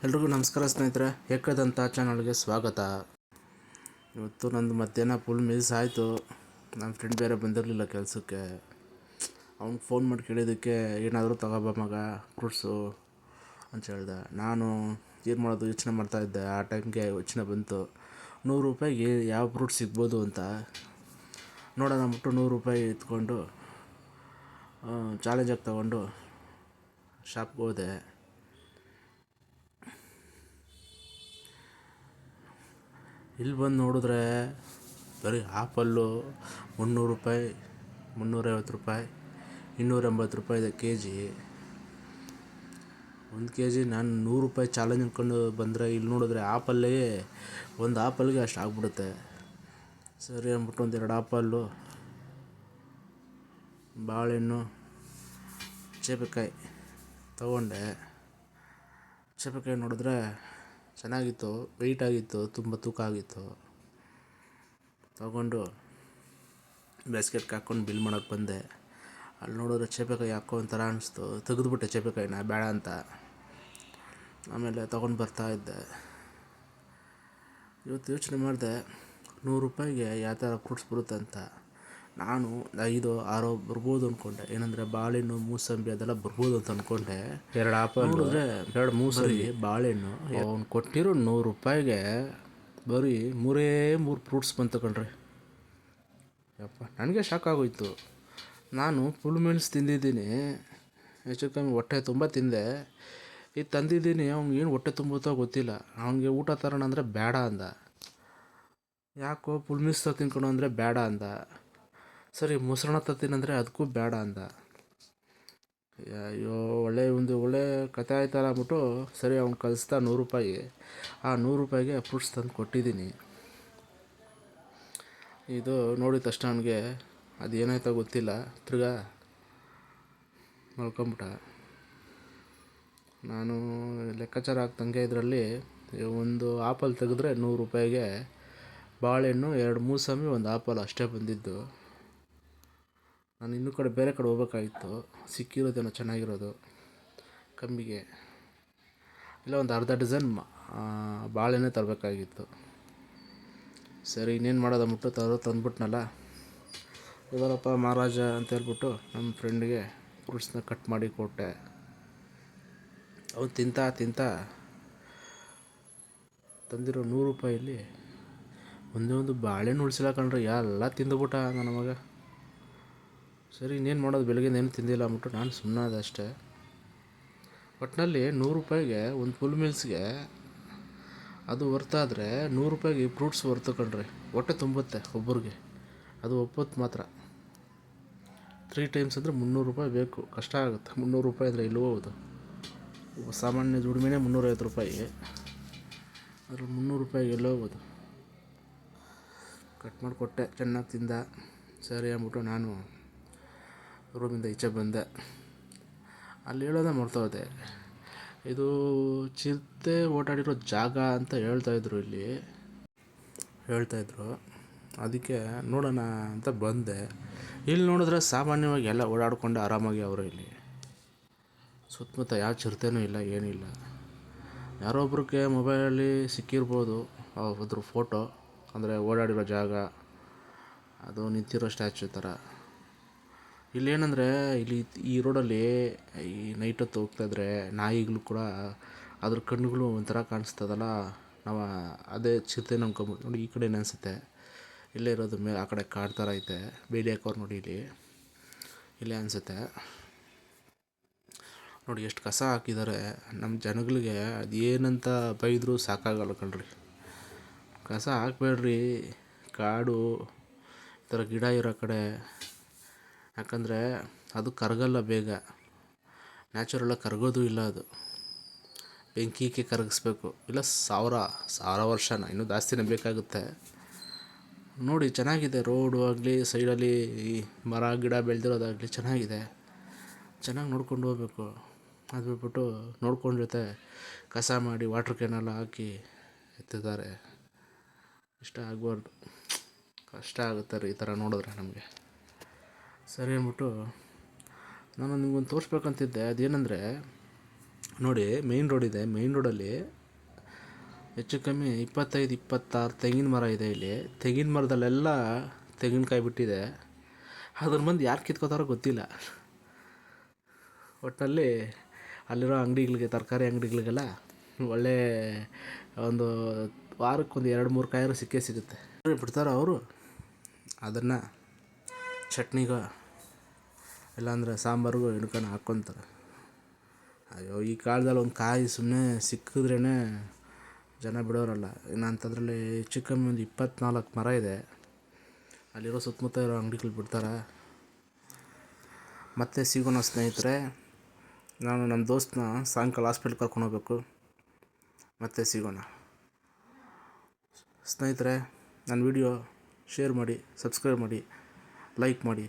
ಎಲ್ರಿಗೂ ನಮಸ್ಕಾರ ಸ್ನೇಹಿತರೆ, ಏಕದಂತ ಚಾನಲ್ಗೆ ಸ್ವಾಗತ. ಇವತ್ತು ನಂದು ಮಧ್ಯಾಹ್ನ ಫುಲ್ ಮಿಸ್ ಆಯಿತು. ನನ್ನ ಫ್ರೆಂಡ್ ಬೇರೆ ಬಂದಿರಲಿಲ್ಲ ಕೆಲಸಕ್ಕೆ. ಅವ್ನಿಗೆ ಫೋನ್ ಮಾಡಿ ಕೇಳಿದ್ದಕ್ಕೆ ಏನಾದರೂ ತಗೋಬ ಮಗ ಫ್ರೂಟ್ಸು ಅಂತ ಹೇಳ್ದೆ. ನಾನು ಏನು ಮಾಡೋದು ಯೋಚನೆ ಮಾಡ್ತಾಯಿದ್ದೆ. ಆ ಟೈಮ್ಗೆ ಯೋಚನೆ ಬಂತು, ₹100 ಯಾವ ಫ್ರೂಟ್ಸ್ ಸಿಗ್ಬೋದು ಅಂತ ನೋಡೋಣ ಅಂದ್ಬಿಟ್ಟು ₹100 ಎತ್ಕೊಂಡು ಚಾಲೆಂಜಾಗಿ ತಗೊಂಡು ಶಾಪ್ಗೆ ಹೋದೆ. ಇಲ್ಲಿ ಬಂದು ನೋಡಿದ್ರೆ ಬರೀ ಆಪಲ್ಲು ₹300, ₹350, ₹280 ಇದೆ ಕೆ.ಜಿ. 1 ಕೆ.ಜಿ. ನಾನು ₹100 ಚಾಲೆಂಜ್ ಅಂದ್ಕೊಂಡು ಬಂದರೆ ಇಲ್ಲಿ ನೋಡಿದ್ರೆ ಒಂದು ಆಪಲ್ಗೆ ಅಷ್ಟು ಆಗ್ಬಿಡುತ್ತೆ. ಸರಿ ಅಂದ್ಬಿಟ್ಟು 2 ಆಪಲ್ಲು, ಬಾಳೆಹಣ್ಣು, ಚೇಪೆಕಾಯಿ ತೊಗೊಂಡೆ. ಚೇಪೆಕಾಯಿ ನೋಡಿದ್ರೆ ಚೆನ್ನಾಗಿತ್ತು, ವೆಯ್ಟ್ ಆಗಿತ್ತು, ತುಂಬ ತೂಕ ಆಗಿತ್ತು. ತೊಗೊಂಡು ಬ್ಯಾಸ್ಕೆಟ್ಗೆ ಹಾಕ್ಕೊಂಡು ಬಿಲ್ ಮಾಡೋಕ್ಕೆ ಬಂದೆ. ಅಲ್ಲಿ ನೋಡಿದ್ರೆ ಚೇಪೆಕಾಯಿ ಹಾಕೋ ಒಂಥರ ಅನ್ನಿಸ್ತು. ತೆಗೆದುಬಿಟ್ಟೆ ಚೇಪೆಕಾಯಿನ ಬೇಡ ಅಂತ. ಆಮೇಲೆ ತೊಗೊಂಡು ಬರ್ತಾಯಿದ್ದೆ. ಇವತ್ತು ಯೋಚನೆ ಮಾಡಿದೆ, ₹100 ಯಾವ ಥರ ಫ್ರೂಟ್ಸ್ ಬರುತ್ತೆ ಅಂತ. ನಾನು 5-6 ಬರ್ಬೋದು ಅಂದ್ಕೊಂಡೆ. ಏನಂದರೆ ಬಾಳೆಹಣ್ಣು, ಮೂಸಂಬಿ ಅದೆಲ್ಲ ಬರ್ಬೋದು ಅಂತ ಅಂದ್ಕೊಂಡೆ. 2 ಆಪಲ್ ನೋಡಿದ್ರೆ 2 ಮೂಸಂಬಿ, ಬಾಳೆಹಣ್ಣು. ಅವ್ನು ಕೊಟ್ಟಿರೋ ₹100 ಬರೀ 3 ಫ್ರೂಟ್ಸ್ ಬಂತು ಕಣ್ರಿ. ಯಪ್ಪ, ನನಗೆ ಶಾಕ್ ಆಗೋಯ್ತು. ನಾನು ಫುಲ್ ಮೀಲ್ಸ್ ತಿಂದಿದ್ದೀನಿ, ಹೆಚ್ಚು ಕಮ್ಮಿ ಹೊಟ್ಟೆ ತುಂಬ ತಿಂದೆ. ಇದು ತಂದಿದ್ದೀನಿ, ಅವ್ನಿಗೆ ಏನು ಹೊಟ್ಟೆ ತುಂಬುತ್ತೋ ಗೊತ್ತಿಲ್ಲ. ಅವನಿಗೆ ಊಟ ತರೋಣ ಅಂದರೆ ಬೇಡ ಅಂದ. ಯಾಕೋ ಫುಲ್ ಮೀಲ್ಸ್ ತಿನ್ಕೊಂಡು ಅಂದರೆ ಬೇಡ ಅಂದ. ಸರಿ ಮೊಸರನ್ನ ತರ್ತೀನಂದರೆ ಅದಕ್ಕೂ ಬೇಡ ಅಂದ. ಅಯ್ಯೋ, ಒಳ್ಳೆ ಕತೆ ಆಯ್ತಲ್ಲ ಅಂದ್ಬಿಟ್ಟು ಸರಿ ಅವ್ನು ಕಳಿಸ್ತಾ ₹100. ಆ ₹100ಗೆ ಫ್ರೂಟ್ಸ್ ತಂದು ಕೊಟ್ಟಿದ್ದೀನಿ. ಇದು ನೋಡಿದ ತಕ್ಷಣ ಅವನಿಗೆ ಅದೇನಾಯ್ತೋ ಗೊತ್ತಿಲ್ಲ, ತಿರ್ಗಾ ಮಲ್ಕೊಂಬಿಟ್ಟ. ನಾನು ಲೆಕ್ಕಾಚಾರ ಆಗ್ತಂಗೆ ಇದರಲ್ಲಿ ಒಂದು ಆಪಲ್ ತೆಗೆದ್ರೆ ₹100, ಬಾಳೆಹಣ್ಣು, 2 ಮೂಸಂಬಿ, 1 ಆಪಲ್ ಅಷ್ಟೇ ಬಂದಿದ್ದು. ನಾನು ಇನ್ನೂ ಬೇರೆ ಕಡೆ ಹೋಗ್ಬೇಕಾಗಿತ್ತು. ಸಿಕ್ಕಿರೋದೇನೋ ಚೆನ್ನಾಗಿರೋದು ಕಮ್ಮಿಗೆ. ಇಲ್ಲ ಒಂದು ಅರ್ಧ ಡಜನ್ ಬಾಳೆಹಣ್ಣೆ ತರಬೇಕಾಗಿತ್ತು. ಸರಿ ಇನ್ನೇನು ಮಾಡೋದು ಅಂದ್ಬಿಟ್ಟು ತಂದ್ಬಿಟ್ನಲ್ಲ, ಇವರಪ್ಪ ಮಹಾರಾಜ ಅಂತ ಹೇಳ್ಬಿಟ್ಟು ನಮ್ಮ ಫ್ರೆಂಡ್ಗೆ ಫ್ರೂಟ್ಸ್ನ ಕಟ್ ಮಾಡಿ ಕೊಟ್ಟೆ. ಅವ್ನು ತಿಂತಾ ತಂದಿರೋ ₹100 ಒಂದು ಬಾಳೆಹಣ್ಣು ಉಳಿಸಿಲ್ಲ ಕಣ್ರಿ, ಎಲ್ಲ ತಿಂದುಬಿಟ್ಟ ನನ್ನ ಮಗ. ಸರಿ ಇನ್ನೇನು ಮಾಡೋದು, ಬೆಳಗ್ಗೆ ಏನು ತಿಂದಿಲ್ಲ ಅಂದ್ಬಿಟ್ಟು ನಾನು ಸುಮ್ಮನಾದೆ ಅಷ್ಟೇ. ಒಟ್ಟಿನಲ್ಲಿ ₹100 ಒಂದು ಫುಲ್ ಮೀಲ್ಸ್ಗೆ ಅದು ಹೊರ್ತಾದರೆ ₹100 ಫ್ರೂಟ್ಸ್ ಹೊರ್ತು ಕಣ್ರಿ. ಹೊಟ್ಟೆ ತುಂಬುತ್ತೆ ಒಬ್ಬರಿಗೆ, ಅದು ಒಪ್ಪತ್ತು ಮಾತ್ರ. 3 ಟೈಮ್ಸ್ ಅಂದರೆ ₹300 ಬೇಕು, ಕಷ್ಟ ಆಗುತ್ತೆ. ₹300 ಅಂದರೆ ಇಲ್ಲಿ ಹೋಗೋದು. ಸಾಮಾನ್ಯ ದುಡಿಮೆನೇ ₹350, ಅದ್ರಲ್ಲಿ ₹300 ಎಲ್ಲೋ ಹೋಗೋದು. ಕಟ್ ಮಾಡಿಕೊಟ್ಟೆ, ಚೆನ್ನಾಗಿ ತಿಂದ. ಸರಿ ಅಂದ್ಬಿಟ್ಟು ನಾನು ರೂಮಿಂದ ಈಚೆ ಬಂದೆ. ಅಲ್ಲಿ ಹೇಳೋದೇ ಮರ್ತೋದೆ, ಇದು ಚಿರತೆ ಓಡಾಡಿರೋ ಜಾಗ ಅಂತ ಹೇಳ್ತಾಯಿದ್ರು. ಅದಕ್ಕೆ ನೋಡೋಣ ಅಂತ ಬಂದೆ. ಇಲ್ಲಿ ನೋಡಿದ್ರೆ ಸಾಮಾನ್ಯವಾಗಿ ಎಲ್ಲ ಓಡಾಡ್ಕೊಂಡು ಆರಾಮಾಗಿ ಅವರು. ಇಲ್ಲಿ ಸುತ್ತಮುತ್ತ ಯಾವ ಚಿರತೆನೂ ಇಲ್ಲ, ಏನಿಲ್ಲ. ಯಾರೋ ಒಬ್ರಿಗೆ ಮೊಬೈಲಲ್ಲಿ ಸಿಕ್ಕಿರ್ಬೋದು ಅದ್ರ ಫೋಟೋ, ಅಂದರೆ ಓಡಾಡಿರೋ ಜಾಗ, ಅದು ನಿಂತಿರೋ ಸ್ಟ್ಯಾಚ್ಯೂ ಥರ. ಇಲ್ಲೇನಂದರೆ ಈ ರೋಡಲ್ಲಿ ಈ ನೈಟ್ ಹೊತ್ತು ಹೋಗ್ತಾಯಿದ್ರೆ ನಾಯಿಗಳು ಕೂಡ ಅದ್ರ ಕಣ್ಣುಗಳು ಒಂಥರ ಕಾಣಿಸ್ತದಲ್ಲ, ನಾವು ಅದೇ ಚಿರತೆ ನಂಬ್ಕೊಂಬಿಟ್ಟು ನೋಡಿ. ಈ ಕಡೆ ಅನಿಸುತ್ತೆ, ಇಲ್ಲೇ ಇರೋದು ಮೇಲೆ ಆ ಕಡೆ ಕಾಡು ಥರ ಐತೆ, ಬೇಲಿ ಹಾಕೋರು ನೋಡಿ. ಇಲ್ಲೇ ಅನಿಸುತ್ತೆ ನೋಡಿ. ಎಷ್ಟು ಕಸ ಹಾಕಿದ್ದಾರೆ ನಮ್ಮ ಜನಗಳಿಗೆ. ಅದೇನಂತ ಬೈದರೂ ಸಾಕಾಗಲ್ಲ ಕಣ್ರಿ. ಕಸ ಹಾಕಬೇಡ್ರಿ, ಕಾಡು ಈ ಥರ ಗಿಡ ಇರೋ ಕಡೆ. ಯಾಕಂದರೆ ಅದು ಕರಗಲ್ಲ ಬೇಗ, ನ್ಯಾಚುರಲಾಗಿ ಕರಗೋದು ಇಲ್ಲ. ಅದು ಬೆಂಕಿಗೆ ಕರಗಿಸ್ಬೇಕು, ಇಲ್ಲ 1000 ವರ್ಷನ ಇನ್ನೂ ಜಾಸ್ತಿನೇ ಬೇಕಾಗುತ್ತೆ. ನೋಡಿ ಚೆನ್ನಾಗಿದೆ, ರೋಡು ಆಗಲಿ, ಸೈಡಲ್ಲಿ ಈ ಮರ ಗಿಡ ಬೆಳೆದಿರೋದಾಗಲಿ ಚೆನ್ನಾಗಿದೆ. ಚೆನ್ನಾಗಿ ನೋಡ್ಕೊಂಡು ಹೋಗ್ಬೇಕು. ಅದು ಬಿಟ್ಬಿಟ್ಟು ನೋಡ್ಕೊಂಡು ಜೊತೆ ಕಸ ಮಾಡಿ ವಾಟ್ರ್ ಕ್ಯಾನೆಲ್ಲ ಹಾಕಿ ಎತ್ತಿದ್ದಾರೆ. ಇಷ್ಟ ಆಗಬಾರ್ದು, ಕಷ್ಟ ಆಗುತ್ತೆ ರೀ ಈ ಥರ ನೋಡಿದ್ರೆ ನಮಗೆ. ಸರಿ ಅಂದ್ಬಿಟ್ಟು ನಾನು ನಿಮ್ಗೊಂದು ತೋರಿಸ್ಬೇಕಂತಿದ್ದೆ. ಅದೇನೆಂದರೆ ನೋಡಿ, ಮೇಯ್ನ್ ರೋಡ್ ಇದೆ. ಮೇಯ್ನ್ ರೋಡಲ್ಲಿ ಹೆಚ್ಚು ಕಮ್ಮಿ 25-26 ತೆಂಗಿನ ಮರ ಇದೆ ಇಲ್ಲಿ. ತೆಂಗಿನ ಮರದಲ್ಲೆಲ್ಲ ತೆಂಗಿನಕಾಯಿ ಬಿಟ್ಟಿದೆ. ಅದ್ರ ಮಂದಿ ಯಾರು ಕಿತ್ಕೋತಾರೋ ಗೊತ್ತಿಲ್ಲ. ಒಟ್ಟಿನಲ್ಲಿ ಅಲ್ಲಿರೋ ಅಂಗಡಿಗಳಿಗೆ, ತರಕಾರಿ ಅಂಗಡಿಗಳಿಗೆಲ್ಲ ಒಳ್ಳೆ ಒಂದು ವಾರಕ್ಕೊಂದು 2-3 ಕಾಯಾರು ಸಿಕ್ಕೇ ಸಿಗುತ್ತೆ. ಬಿಡ್ತಾರೋ ಅವರು ಅದನ್ನು ಚಟ್ನಿಗೋ ಇಲ್ಲಾಂದರೆ ಸಾಂಬಾರಿಗೂ ಹಿಡ್ಕೊಂಡು ಹಾಕ್ಕೊತಾರೆ. ಅಯ್ಯೋ, ಈ ಕಾಲದಲ್ಲಿ ಒಂದು ಕಾಯಿ ಸುಮ್ಮನೆ ಸಿಕ್ಕಿದ್ರೇ ಜನ ಬಿಡೋರಲ್ಲ. ಇನ್ನು ಅಂಥದ್ರಲ್ಲಿ ಹೆಚ್ಚು ಕಮ್ಮಿ ಒಂದು 24 ಮರ ಇದೆ. ಅಲ್ಲಿರೋ ಸುತ್ತಮುತ್ತ ಇರೋ ಅಂಗಡಿಗಳು ಬಿಡ್ತಾರೆ. ಮತ್ತೆ ಸಿಗೋಣ ಸ್ನೇಹಿತರೆ. ನಾನು ನಮ್ಮ ದೋಸ್ತನ ಸಾಯಂಕಾಲ ಹಾಸ್ಪಿಟ್ಲ್ಗೆ ಕರ್ಕೊಂಡು ಹೋಗ್ಬೇಕು. ಮತ್ತೆ ಸಿಗೋಣ ಸ್ನೇಹಿತರೆ. ನನ್ನ ವಿಡಿಯೋ ಶೇರ್ ಮಾಡಿ, ಸಬ್ಸ್ಕ್ರೈಬ್ ಮಾಡಿ, ಲೈಕ್ ಮಾಡಿ.